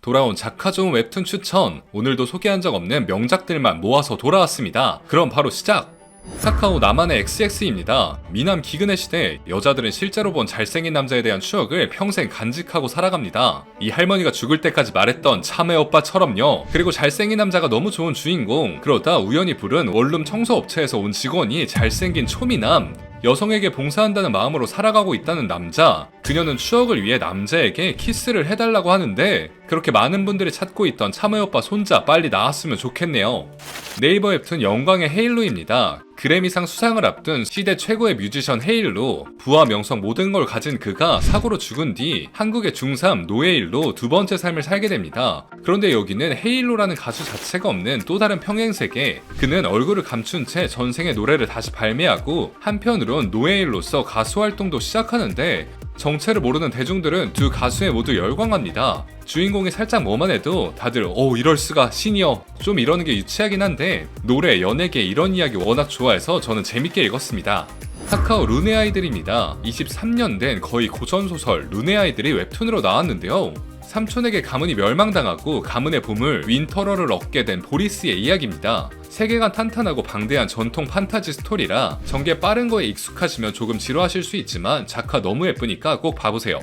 돌아온 작화 좋은 웹툰 추천, 오늘도 소개한 적 없는 명작들만 모아서 돌아왔습니다. 그럼 바로 시작! 카카오 나만의 XX입니다. 미남 기근의 시대, 여자들은 실제로 본 잘생긴 남자에 대한 추억을 평생 간직하고 살아갑니다. 이 할머니가 죽을 때까지 말했던 참외 오빠처럼요. 그리고 잘생긴 남자가 너무 좋은 주인공, 그러다 우연히 부른 원룸 청소업체에서 온 직원이 잘생긴 초미남, 여성에게 봉사한다는 마음으로 살아가고 있다는 남자, 그녀는 추억을 위해 남자에게 키스를 해달라고 하는데 그렇게 많은 분들이 찾고 있던 참외 오빠 손자 빨리 나왔으면 좋겠네요. 네이버 웹툰 영광의 헤일로입니다. 그래미상 수상을 앞둔 시대 최고의 뮤지션 헤일로, 부와 명성 모든 걸 가진 그가 사고로 죽은 뒤 한국의 중3 노예일로 두 번째 삶을 살게 됩니다. 그런데 여기는 헤일로라는 가수 자체가 없는 또 다른 평행세계, 그는 얼굴을 감춘 채 전생의 노래를 다시 발매하고 한편으론 노예일로서 가수 활동도 시작하는데 정체를 모르는 대중들은 두 가수에 모두 열광합니다. 주인공이 살짝 뭐만 해도 다들 이럴수가 신이여 좀 이러는 게 유치하긴 한데 노래, 연예계 이런 이야기 워낙 좋아해서 저는 재밌게 읽었습니다. 카카오 룬의 아이들입니다. 23년 된 거의 고전소설 룬의 아이들이 웹툰으로 나왔는데요. 삼촌에게 가문이 멸망당하고 가문의 보물 윈터럴을 얻게 된 보리스의 이야기입니다. 세계관 탄탄하고 방대한 전통 판타지 스토리라 전개 빠른 거에 익숙하시면 조금 지루하실 수 있지만 작화 너무 예쁘니까 꼭 봐보세요.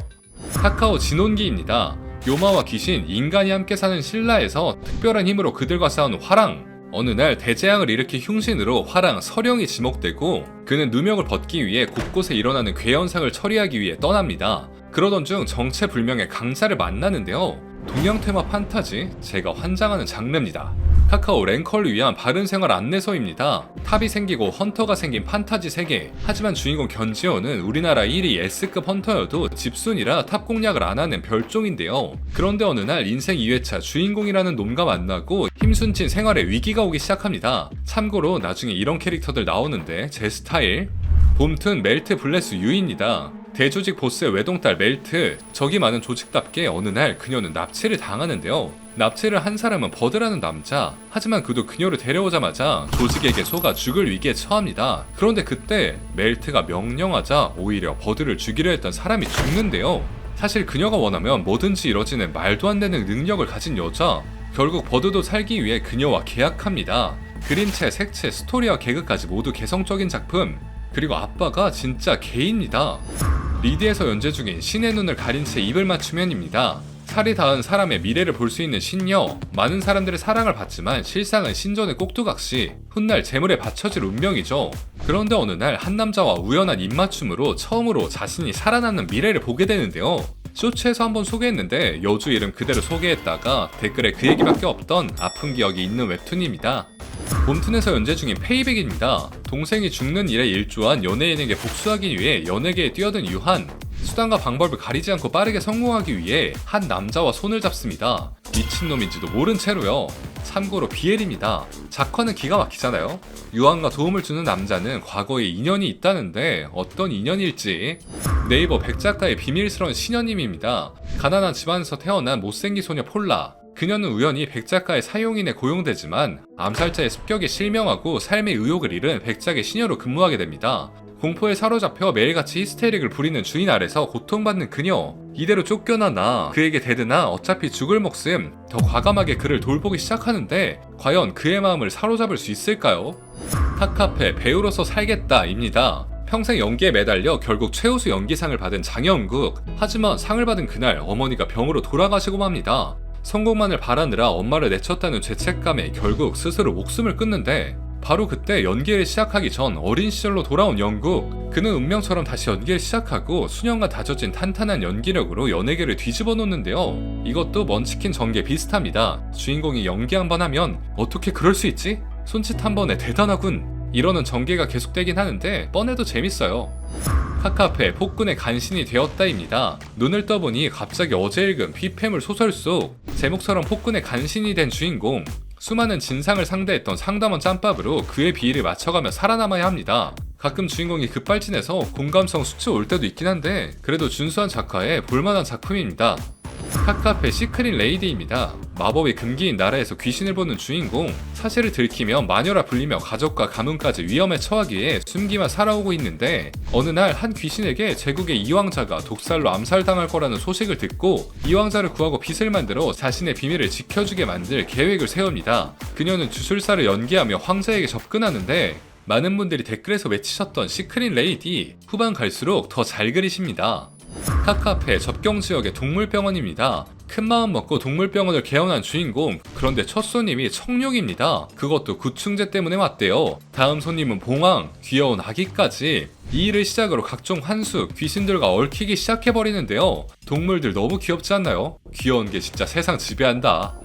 카카오 진혼기입니다. 요마와 귀신, 인간이 함께 사는 신라에서 특별한 힘으로 그들과 싸우는 화랑, 어느 날 대재앙을 일으킨 흉신으로 화랑 서령이 지목되고 그는 누명을 벗기 위해 곳곳에 일어나는 괴현상을 처리하기 위해 떠납니다. 그러던 중 정체불명의 강자를 만나는데요. 동양 테마 판타지, 제가 환장하는 장르입니다. 카카오 랭커를 위한 바른생활 안내서입니다. 탑이 생기고 헌터가 생긴 판타지 세계. 하지만 주인공 견지어는 우리나라 1위 S급 헌터여도 집순이라 탑 공략을 안 하는 별종인데요. 그런데 어느 날 인생 2회차 주인공이라는 놈과 만나고 힘순진 생활에 위기가 오기 시작합니다. 참고로 나중에 이런 캐릭터들 나오는데 제 스타일. 봄튼 멜트 블레스 유입니다. 대조직 보스의 외동딸 멜트, 적이 많은 조직답게 어느 날 그녀는 납치를 당하는데요. 납치를 한 사람은 버드라는 남자, 하지만 그도 그녀를 데려오자마자 조직에게 속아 죽을 위기에 처합니다. 그런데 그때 멜트가 명령하자 오히려 버드를 죽이려 했던 사람이 죽는데요. 사실 그녀가 원하면 뭐든지 이뤄지는 말도 안 되는 능력을 가진 여자, 결국 버드도 살기 위해 그녀와 계약합니다. 그림체, 색채, 스토리와 개그까지 모두 개성적인 작품, 그리고 아빠가 진짜 개입니다. 리드에서 연재 중인 신의 눈을 가린 채 입을 맞추면입니다. 살이 닿은 사람의 미래를 볼 수 있는 신녀, 많은 사람들의 사랑을 받지만 실상은 신전의 꼭두각시, 훗날 재물에 받쳐질 운명이죠. 그런데 어느 날 한 남자와 우연한 입맞춤으로 처음으로 자신이 살아남는 미래를 보게 되는데요. 쇼츠에서 한번 소개했는데 여주 이름 그대로 소개했다가 댓글에 그 얘기밖에 없던 아픈 기억이 있는 웹툰입니다. 봄툰에서 연재 중인 페이백입니다. 동생이 죽는 일에 일조한 연예인에게 복수하기 위해 연예계에 뛰어든 유한, 수단과 방법을 가리지 않고 빠르게 성공하기 위해 한 남자와 손을 잡습니다. 미친놈인지도 모른 채로요. 참고로 BL입니다. 작화는 기가 막히잖아요. 유한과 도움을 주는 남자는 과거에 인연이 있다는데 어떤 인연일지. 네이버 백작가의 비밀스러운 신녀님입니다. 가난한 집안에서 태어난 못생긴 소녀 폴라, 그녀는 우연히 백작가의 사용인에 고용되지만 암살자의 습격에 실명하고 삶의 의욕을 잃은 백작의 시녀로 근무하게 됩니다. 공포에 사로잡혀 매일같이 히스테릭을 부리는 주인 아래서 고통받는 그녀, 이대로 쫓겨나나 그에게 대드나 어차피 죽을 목숨, 더 과감하게 그를 돌보기 시작하는데 과연 그의 마음을 사로잡을 수 있을까요? 탑카페 배우로서 살겠다입니다. 평생 연기에 매달려 결국 최우수 연기상을 받은 장영국, 하지만 상을 받은 그날 어머니가 병으로 돌아가시고 맙니다. 성공만을 바라느라 엄마를 내쳤다는 죄책감에 결국 스스로 목숨을 끊는데 바로 그때 연기를 시작하기 전 어린 시절로 돌아온 영국, 그는 운명처럼 다시 연기를 시작하고 수년간 다져진 탄탄한 연기력으로 연예계를 뒤집어 놓는데요. 이것도 먼치킨 전개 비슷합니다. 주인공이 연기 한번 하면 어떻게 그럴 수 있지? 손짓 한 번에 대단하군, 이러는 전개가 계속되긴 하는데 뻔해도 재밌어요. 카카페 폭군의 간신이 되었다입니다. 눈을 떠보니 갑자기 어제 읽은 비패물 소설 속 제목처럼 폭군의 간신이 된 주인공, 수많은 진상을 상대했던 상담원 짬밥으로 그의 비위를 맞춰가며 살아남아야 합니다. 가끔 주인공이 급발진해서 공감성 수치 올 때도 있긴 한데 그래도 준수한 작화에 볼만한 작품입니다. 핫카페 시크릿 레이디입니다. 마법이 금기인 나라에서 귀신을 보는 주인공, 사실을 들키면 마녀라 불리며 가족과 가문까지 위험에 처하기에 숨기만 살아오고 있는데 어느 날 한 귀신에게 제국의 이왕자가 독살로 암살당할 거라는 소식을 듣고 이왕자를 구하고 빚을 만들어 자신의 비밀을 지켜주게 만들 계획을 세웁니다. 그녀는 주술사를 연기하며 황제에게 접근하는데 많은 분들이 댓글에서 외치셨던 시크릿 레이디, 후반 갈수록 더 잘 그리십니다. 핫카페 접경지역의 동물병원입니다. 큰마음 먹고 동물병원을 개원한 주인공, 그런데 첫 손님이 청룡입니다. 그것도 구충제 때문에 왔대요. 다음 손님은 봉황, 귀여운 아기까지. 이 일을 시작으로 각종 환수, 귀신들과 얽히기 시작해버리는데요. 동물들 너무 귀엽지 않나요? 귀여운 게 진짜 세상 지배한다.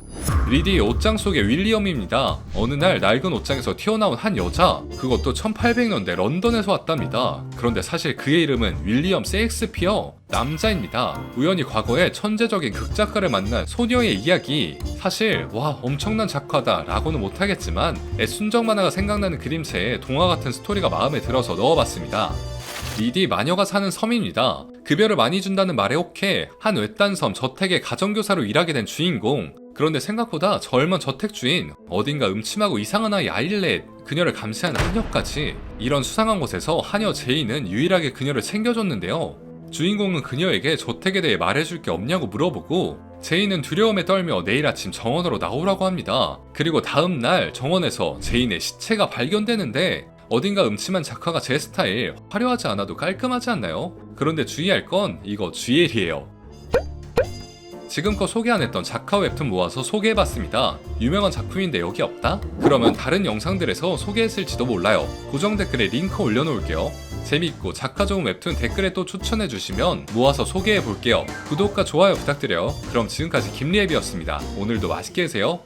리디의 옷장 속의 윌리엄입니다. 어느 날 낡은 옷장에서 튀어나온 한 여자, 그것도 1800년대 런던에서 왔답니다. 그런데 사실 그의 이름은 윌리엄 세익스피어, 남자입니다. 우연히 과거에 천재적인 극작가를 만난 소녀의 이야기. 사실 와 엄청난 작화다 라고는 못하겠지만 애순정 만화가 생각나는 그림체에 동화 같은 스토리가 마음에 들어서 넣어봤습니다. 리디 마녀가 사는 섬입니다. 급여를 많이 준다는 말에 혹해 한 외딴 섬 저택의 가정교사로 일하게 된 주인공. 그런데 생각보다 젊은 저택주인, 어딘가 음침하고 이상한 아이 아일렛, 그녀를 감시한 하녀까지. 이런 수상한 곳에서 하녀 제이는 유일하게 그녀를 챙겨줬는데요. 주인공은 그녀에게 저택에 대해 말해줄 게 없냐고 물어보고 제이는 두려움에 떨며 내일 아침 정원으로 나오라고 합니다. 그리고 다음날 정원에서 제인의 시체가 발견되는데 어딘가 음침한 작화가 제 스타일, 화려하지 않아도 깔끔하지 않나요? 그런데 주의할 건 이거 GL이에요. 지금껏 소개 안 했던 작화 웹툰 모아서 소개해봤습니다. 유명한 작품인데 여기 없다? 그러면 다른 영상들에서 소개했을지도 몰라요. 고정 댓글에 링크 올려놓을게요. 재밌고 작화 좋은 웹툰 댓글에 또 추천해주시면 모아서 소개해볼게요. 구독과 좋아요 부탁드려요. 그럼 지금까지 김리앱이었습니다. 오늘도 맛있게 드세요.